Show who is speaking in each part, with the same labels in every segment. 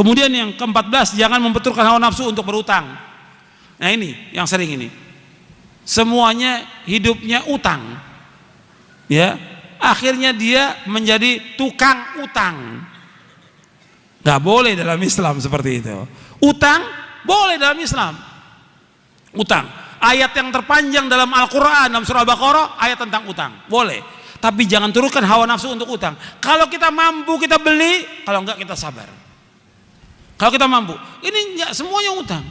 Speaker 1: Kemudian yang ke-14, jangan membenturkan hawa nafsu untuk berutang. Nah ini yang sering ini, semuanya hidupnya utang, ya, akhirnya dia menjadi tukang utang. Gak boleh dalam Islam seperti itu. Utang boleh dalam Islam. Utang, ayat yang terpanjang dalam Al-Quran, dalam surah Al-Baqarah, ayat tentang utang, boleh. Tapi jangan turunkan hawa nafsu untuk utang. Kalau kita mampu kita beli, kalau enggak kita sabar. Kalau kita mampu, ini enggak semuanya utang.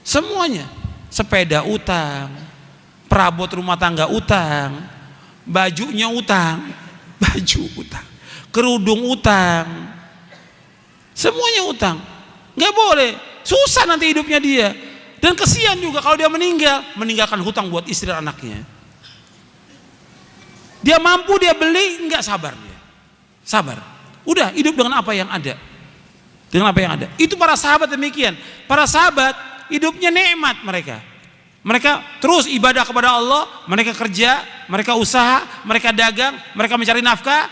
Speaker 1: Semuanya, sepeda utang, perabot rumah tangga utang, bajunya utang, baju utang, kerudung utang, semuanya utang. Enggak boleh, susah nanti hidupnya dia. Dan kesian juga kalau dia meninggalkan hutang buat istri dan anaknya. Dia mampu, dia beli, enggak sabar dia. Sabar. Udah hidup dengan apa yang ada. Dengan apa yang ada. Itu para sahabat demikian. Para sahabat hidupnya nikmat mereka. Mereka terus ibadah kepada Allah, mereka kerja, mereka usaha, mereka dagang, mereka mencari nafkah.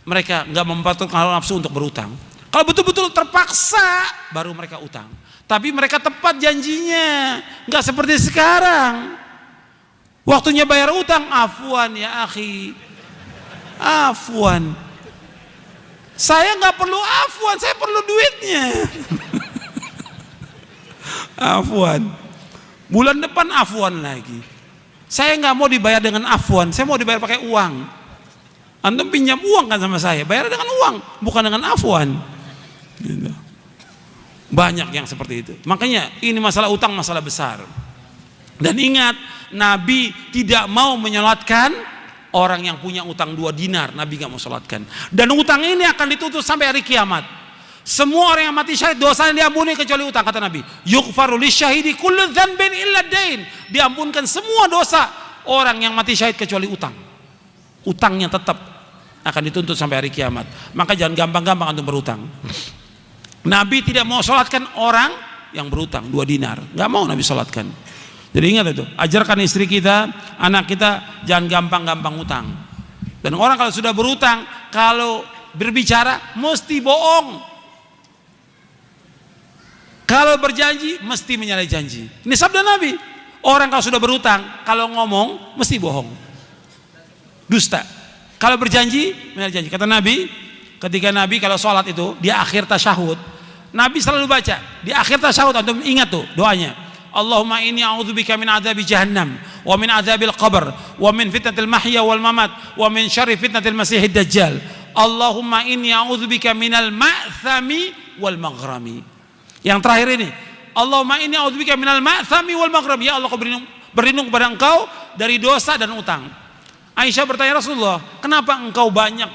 Speaker 1: Mereka enggak memperturutkan hawa nafsu untuk berutang. Kalau betul-betul terpaksa baru mereka utang. Tapi mereka tepat janjinya. Enggak seperti sekarang. Waktunya bayar utang, afwan ya akhi, afwan. Saya nggak perlu afwan, saya perlu duitnya. Afwan. Bulan depan afwan lagi. Saya nggak mau dibayar dengan afwan, saya mau dibayar pakai uang. Antum pinjam uang kan sama saya, bayar dengan uang, bukan dengan afwan. Gitu. Banyak yang seperti itu. Makanya ini masalah utang masalah besar. Dan ingat, Nabi tidak mau menyolatkan orang yang punya utang 2 dinar. Nabi nggak mau solatkan. Dan utang ini akan ditutup sampai hari kiamat. Semua orang yang mati syahid dosanya diampuni kecuali utang, kata Nabi. Yughfaru lisyahidi kullu dzanbin illa dain. Diampunkan semua dosa orang yang mati syahid kecuali utang. Utangnya tetap akan dituntut sampai hari kiamat. Maka jangan gampang-gampang untuk berutang. Nabi tidak mau solatkan orang yang berutang 2 dinar. Nggak mau Nabi solatkan. Jadi ingat itu, ajarkan istri kita, anak kita jangan gampang-gampang utang. Dan orang kalau sudah berutang, kalau berbicara mesti bohong. Kalau berjanji mesti menyalahi janji. Ini sabda Nabi. Orang kalau sudah berutang, kalau ngomong mesti bohong. Dusta. Kalau berjanji menyalahi janji. Kata Nabi, ketika Nabi kalau sholat itu di akhir tasyahud, Nabi selalu baca di akhir tasyahud, antum ingat tuh doanya. Allahumma inni a'udzubika min adzabi jahannam wa min adzabil qabr wa min fitnatil mahya wal mamat wa min syarri fitnatil masiihid dajjal. Allahumma inni a'udzubika minal ma'thami wal maghrami. Yang terakhir ini, Allahumma inni a'udzubika minal ma'thami wal maghrami. Ya Allah, aku berlindung kepada Engkau dari dosa dan utang. Aisyah bertanya, Rasulullah, kenapa engkau banyak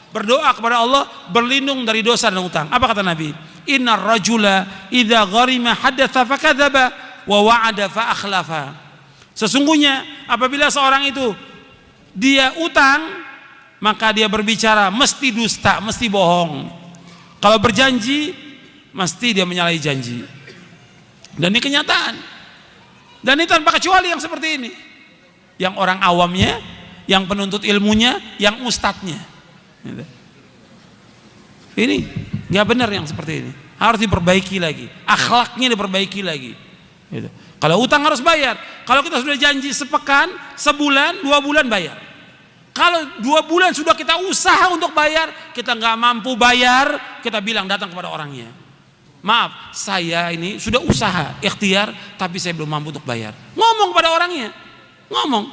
Speaker 1: berdoa kepada Allah berlindung dari dosa dan utang? Apa kata Nabi? Innar rajula idza gharima hadatsa fakadzaba wa wa'ada fa akhlafa. Sesungguhnya apabila seorang itu dia utang, maka dia berbicara mesti dusta, mesti bohong. Kalau berjanji mesti dia menyalahi janji. Dan ini kenyataan. Dan ini tanpa kecuali yang seperti ini. Yang orang awamnya, yang penuntut ilmunya, yang ustadznya. Ini nggak benar yang seperti ini. Harus diperbaiki lagi. Akhlaknya diperbaiki lagi. Gitu. Kalau utang harus bayar. Kalau kita sudah janji sepekan, sebulan, 2 bulan bayar. Kalau 2 bulan sudah kita usaha untuk bayar, kita nggak mampu bayar, kita bilang datang kepada orangnya. Maaf, saya ini sudah usaha, ikhtiar, tapi saya belum mampu untuk bayar. Ngomong kepada orangnya, ngomong.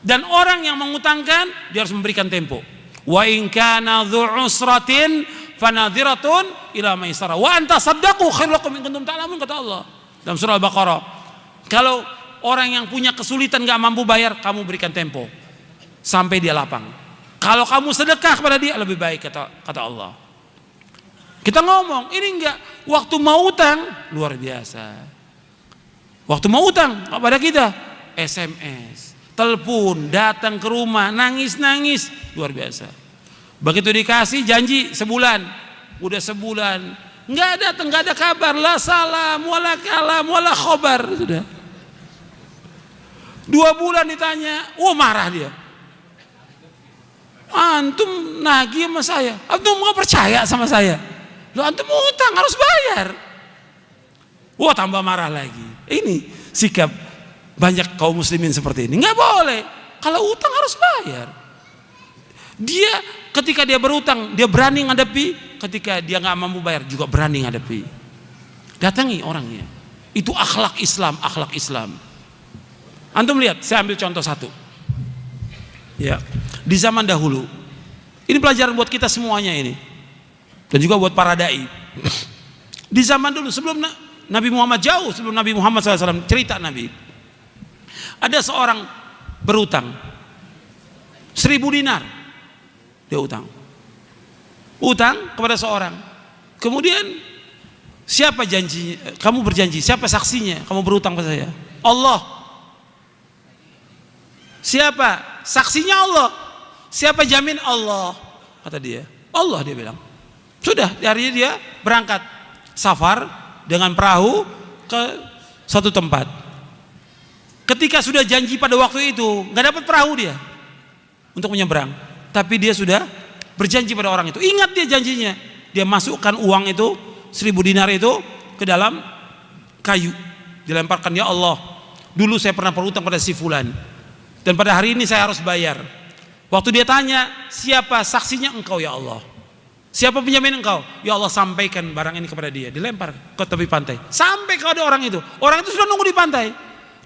Speaker 1: Dan orang yang mengutangkan, dia harus memberikan tempo. Wa in kana dzu usratin fanadhiratun ila maisarah wa anta saddaqu khairul lakum in kuntum ta'lamun, kata Allah dalam surah Al-Baqarah. Kalau orang yang punya kesulitan gak mampu bayar, kamu berikan tempo sampai dia lapang. Kalau kamu sedekah kepada dia lebih baik, kata Allah. Kita ngomong, ini enggak waktu mau utang luar biasa. Waktu mau utang kepada kita SMS, telepon, datang ke rumah, nangis-nangis, luar biasa. Begitu dikasih janji sebulan, udah sebulan nggak datang, nggak ada kabar, la salam, wala kalam, wala khobar, sudah. 2 bulan ditanya, marah dia. Antum nagih sama saya, antum nggak percaya sama saya. Lo antum utang harus bayar. Wah, tambah marah lagi. Ini sikap banyak kaum muslimin seperti ini. Nggak boleh. Kalau utang harus bayar. Dia ketika dia berutang, dia berani ngadepi. Ketika dia nggak mampu bayar juga berani ngadepi. Datangi orangnya. Itu akhlak Islam, akhlak Islam. Antum lihat, saya ambil contoh satu. Ya, di zaman dahulu. Ini pelajaran buat kita semuanya ini. Dan juga buat para dai. Di zaman dulu sebelum Nabi Muhammad, jauh sebelum Nabi Muhammad SAW, cerita Nabi. Ada seorang berutang 1.000 dinar. Dia utang kepada seorang. Kemudian siapa janjinya? Kamu berjanji, siapa saksinya? Kamu berutang pada saya? Allah. Siapa? Saksinya Allah. Siapa jamin? Allah. Kata dia. Allah, dia bilang. Sudah, harinya dia berangkat safar dengan perahu ke satu tempat. Ketika sudah janji pada waktu itu, nggak dapat perahu dia untuk menyeberang. Tapi dia sudah berjanji pada orang itu. Ingat dia janjinya. Dia masukkan uang itu 1.000 dinar itu ke dalam kayu. Dilemparkan, ya Allah, dulu saya pernah berutang pada si fulan. Dan pada hari ini saya harus bayar. Waktu dia tanya, siapa saksinya? Engkau ya Allah. Siapa penjamin engkau? Ya Allah, sampaikan barang ini kepada dia. Dilempar ke tepi pantai. Sampai kepada orang itu. Orang itu sudah nunggu di pantai.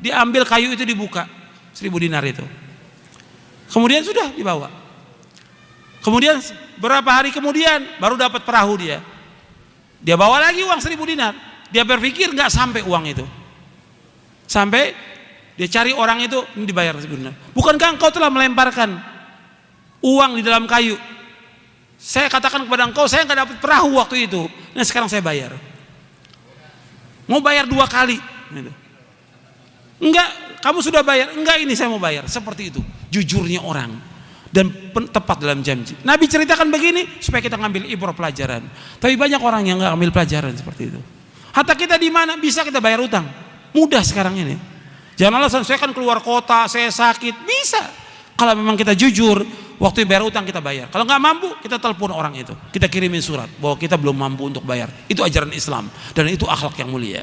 Speaker 1: Dia ambil kayu itu, dibuka 1.000 dinar itu. Kemudian sudah dibawa. Kemudian berapa hari kemudian baru dapat perahu dia. Dia bawa lagi uang 1.000 dinar. Dia berpikir nggak sampai uang itu. Sampai dia cari orang itu, ini dibayar 1.000 dinar. Bukankah engkau telah melemparkan uang di dalam kayu? Saya katakan kepada engkau, saya nggak dapat perahu waktu itu. Nah sekarang saya bayar. Mau bayar 2 kali. Enggak, kamu sudah bayar. Enggak, ini saya mau bayar. Seperti itu jujurnya orang dan tepat dalam janji. Nabi ceritakan begini supaya kita ngambil ibrah pelajaran. Tapi banyak orang yang nggak ambil pelajaran seperti itu. Hatta kita di mana bisa kita bayar utang? Mudah sekarang ini. Jangan alasan saya kan keluar kota, saya sakit. Bisa. Kalau memang kita jujur, waktu bayar utang kita bayar. Kalau nggak mampu, kita telepon orang itu. Kita kirimin surat bahwa kita belum mampu untuk bayar. Itu ajaran Islam dan itu akhlak yang mulia.